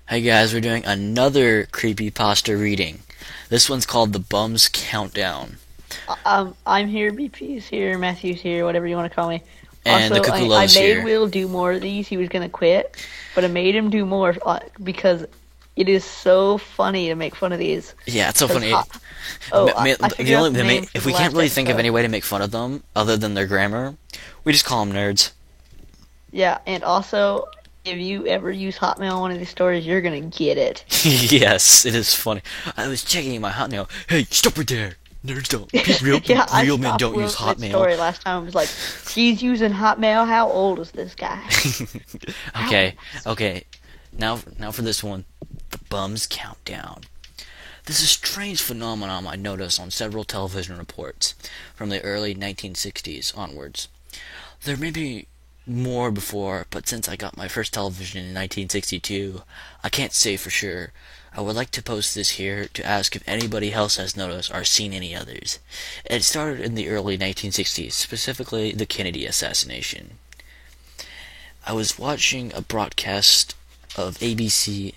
Hey guys, we're doing another creepypasta reading. This one's called The Bum's Countdown. I'm here, BP's here, Matthew's here, whatever you want to call me. And the Also, Cuckoo I Love's made here. Will do more of these. He was gonna quit, but I made him do more because it is so funny to make fun of these. Yeah, it's so Cause funny. hot. Oh, I The figured out only the name for if the we can't last really think of episode. any way to make fun of them other than their grammar, we just call them nerds. Yeah, and also, if you ever use Hotmail in one of these stories, you're gonna get it. Yes, it is funny. I was checking my Hotmail. Hey, stop right there. Nerds don't. Yeah, I Real men stopped don't use Will's Hotmail. mid-story last time. I was like, he's using Hotmail. How old is this guy? How Okay, old is he? okay. Now for this one, The Bum's Countdown. This is a strange phenomenon I noticed on several television reports from the early 1960s onwards. There may be more before, but since I got my first television in 1962, I can't say for sure. I would like to post this here to ask if anybody else has noticed or seen any others. It started in the early 1960s, specifically the Kennedy assassination. I was watching a broadcast of ABC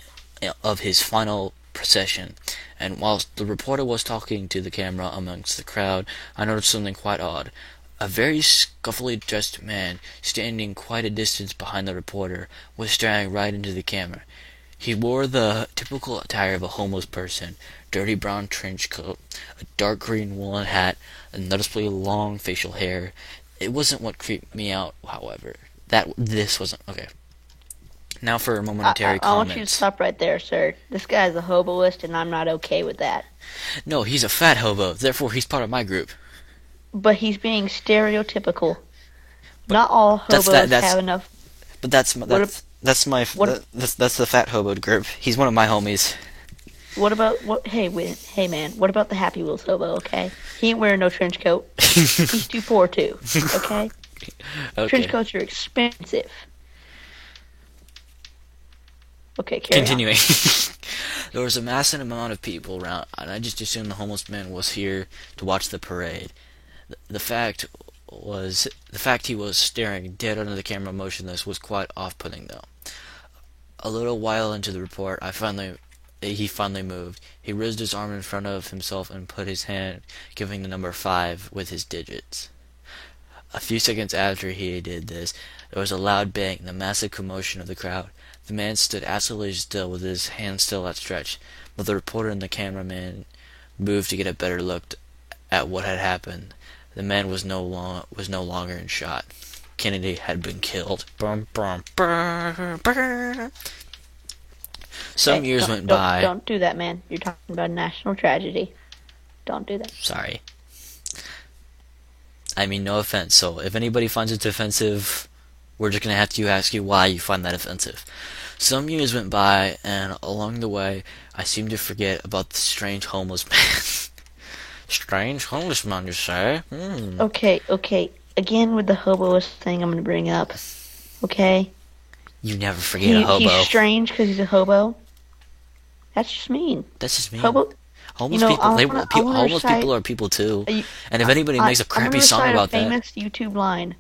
of his final procession, and whilst the reporter was talking to the camera amongst the crowd, I noticed something quite odd. A very scuffily dressed man, standing quite a distance behind the reporter, was staring right into the camera. He wore the typical attire of a homeless person: dirty brown trench coat, a dark green woolen hat, and noticeably long facial hair. It wasn't what creeped me out, however. This wasn't okay. Now for momentary I want you to comments. stop right there, sir. This guy's a hoboist, and I'm not okay with that. No, he's a fat hobo, therefore he's part of my group. But he's being stereotypical. But Not all that's that. hobos have enough. That's What? my What? that's the fat hobo group. He's one of my homies. What about what? Hey man. What about the Happy Wheels hobo? Okay, he ain't wearing no trench coat. He's too poor too. Okay, trench Okay. coats are expensive. Okay, carry on. Continuing. There was a massive amount of people around, and I just assumed the homeless man was here to watch the parade. The fact the fact he was staring dead under the camera motionless was quite off-putting though. A little while into the report, he finally moved. He raised his arm in front of himself and put his hand, giving the number 5 with his digits. A few seconds after he did this, there was a loud bang and a massive commotion of the crowd. The man stood absolutely still with his hand still outstretched, but the reporter and the cameraman moved to get a better look at what had happened. The man was no longer in shot. Kennedy had been killed. Brum, brum, brr, brr. Some Hey, years don't went don't by. don't do that, man. You're talking about a national tragedy. Don't do that. Sorry. I mean, no offense. So if anybody finds it offensive, we're just gonna have to ask you why you find that offensive. Some years went by, and along the way, I seemed to forget about the strange homeless man. Strange homeless man, you say? Hmm. Okay. Again with the hoboist thing, I'm gonna bring up. Okay, You never forget a he's hobo. strange because he's a hobo. That's just mean. That's just mean. Hobo. I wanna Homeless recite. people are people too. I, And if anybody makes a I'm gonna crappy song recite a about that, famous YouTube line.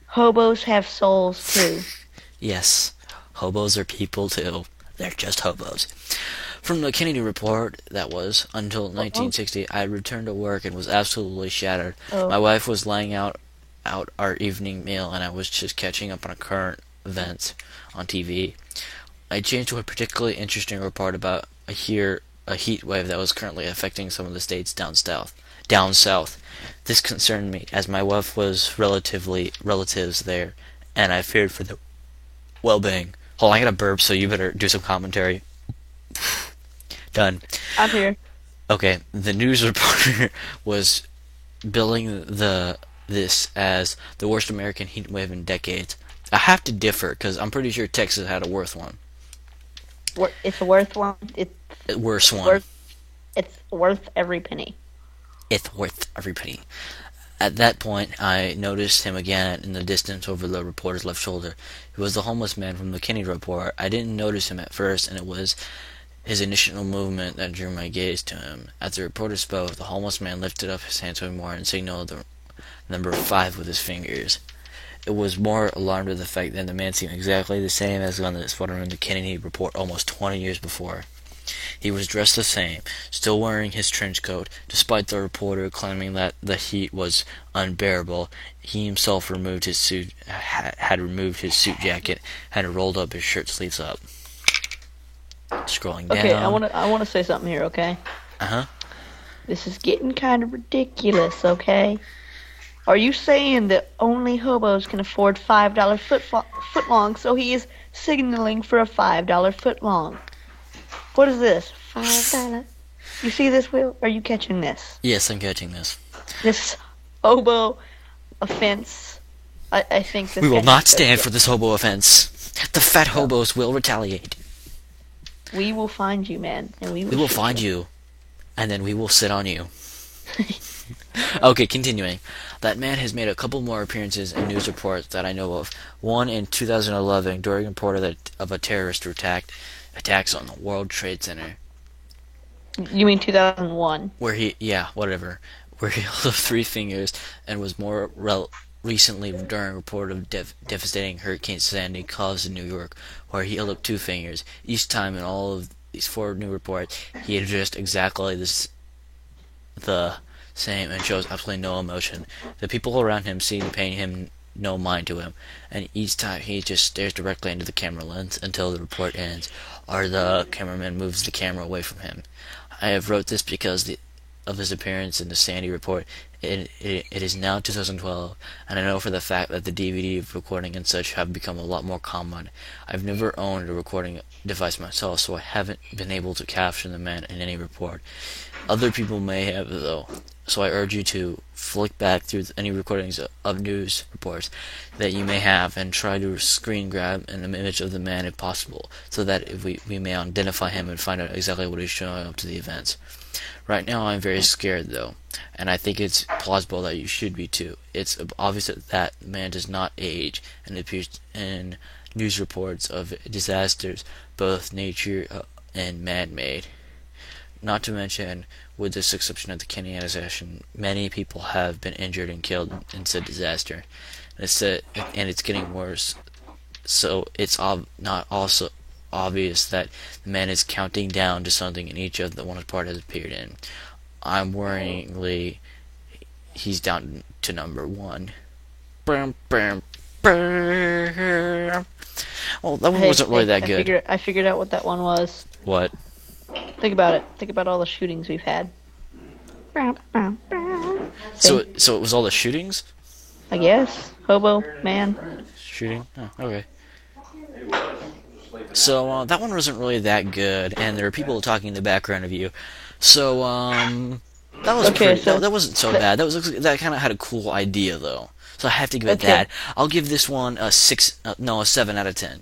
Hobos have souls too. yes, hobos are people too. They're just hobos. From the Kennedy report, that was, until Oh, 1960, I had returned to work and was absolutely shattered. My oh, wife was laying out our evening meal, and I was just catching up on current events on TV. I changed to a particularly interesting report about a heat wave that was currently affecting some of the states down south. Down south. This concerned me, as my wife was relatives there, and I feared for their well-being. Hold on, I got a burp, so you better do some commentary. Done. I'm here. Okay, the news reporter was billing this as the worst American heat wave in decades. I have to differ because I'm pretty sure Texas had a worse one. It's worth one. Worse It's one. worth. It's worth every penny. It's worth every penny. At that point, I noticed him again in the distance over the reporter's left shoulder. He was the homeless man from the Kennedy report. I didn't notice him at first, and it was his initial movement that drew my gaze to him. As the reporter spoke, the homeless man lifted up his hand to me more and signaled the number 5 with his fingers. was more alarmed with the fact that the man seemed exactly the same as on this photo in the Kennedy report almost 20 years before. He was dressed the same, still wearing his trench coat, despite the reporter claiming that the heat was unbearable. He himself removed his suit, had removed his suit jacket, had rolled up his shirt sleeves up. Scrolling down. Okay, I want to say something here, okay? Uh-huh. This is getting kind of ridiculous, okay? Are you saying that only hobos can afford $5 footlong, so he is signaling for a $5 footlong? What is this? $5? You see this, Will? Are you catching this? Yes, I'm catching this. This hobo offense. I think this We will guy not needs to stand go. for this hobo offense. The fat hobos will retaliate. We will find you, man, and we We will find you, and then we will sit on you. Okay, continuing. That man has made a couple more appearances in news reports that I know of. One in 2011 during a report of a terrorist attacks on the World Trade Center, You mean 2001? where he held up 3 fingers, and was more recently during a report of devastating Hurricane Sandy caused in New York, where he held up 2 fingers. Each time in all of these 4 new reports, he addressed exactly the same and shows absolutely no emotion. The people around him seem to pay him no mind to him, and each time he just stares directly into the camera lens until the report ends, or the cameraman moves the camera away from him. I have wrote this because of his appearance in the Sandy report. It is now 2012, and I know for the fact that the DVD recording and such have become a lot more common. I've never owned a recording device myself, so I haven't been able to capture the man in any report. Other people may have, though, so I urge you to flick back through any recordings of news reports that you may have and try to screen grab an image of the man if possible, so that if we may identify him and find out exactly what he's showing up to the events. Right now I'm very scared, though, and I think it's plausible that you should be too. It's obvious that man does not age, and it appears in news reports of disasters, both nature and man-made. Not to mention, with this exception of the Kennedy assassination, many people have been injured and killed in said disaster, and it's getting worse. So it's not also obvious that the man is counting down to something in each of the one his part has appeared in. I'm worryingly, he's down to number 1. Well, that one wasn't really that good. I figured out what that one was. What? Think about it. Think about all the shootings we've had. So it was all the shootings? I guess. Hobo, man. Shooting? Oh, okay. So, that one wasn't really that good, and there are people talking in the background of you. So, that was Okay, that wasn't so bad. That kind of had a cool idea, though. So I have to give it Okay. that. I'll give this one a 7 out of 10.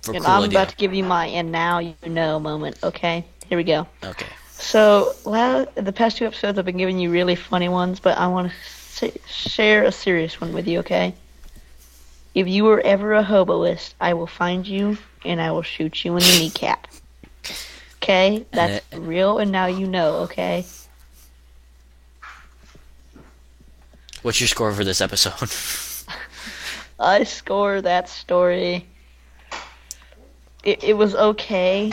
For And cool I'm idea. about to give you my and now you know moment, okay? Here we go. Okay. So, the past 2 episodes I've been giving you really funny ones, but I want to share a serious one with you, okay? If you were ever a hoboist, I will find you and I will shoot you in the kneecap. Okay? That's real and now you know, okay? What's your score for this episode? I score that story. It was okay,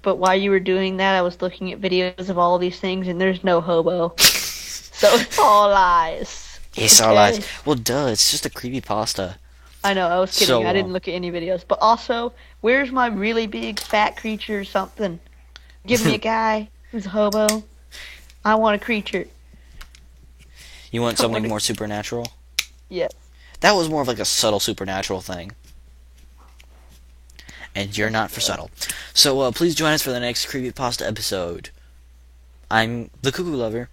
but while you were doing that, I was looking at videos of all these things, and there's no hobo. So it's all lies. It's all Okay? lies. Well, duh, it's just a creepypasta. I know, I was kidding. So, I didn't look at any videos. But also, where's my really big fat creature or something? Give me a guy who's a hobo. I want a creature. You want something more supernatural? Yes. That was more of like a subtle supernatural thing. And you're not for subtle. So please join us for the next Creepypasta episode. I'm the Cuckoo Lover,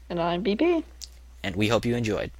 And I'm BB. and we hope you enjoyed.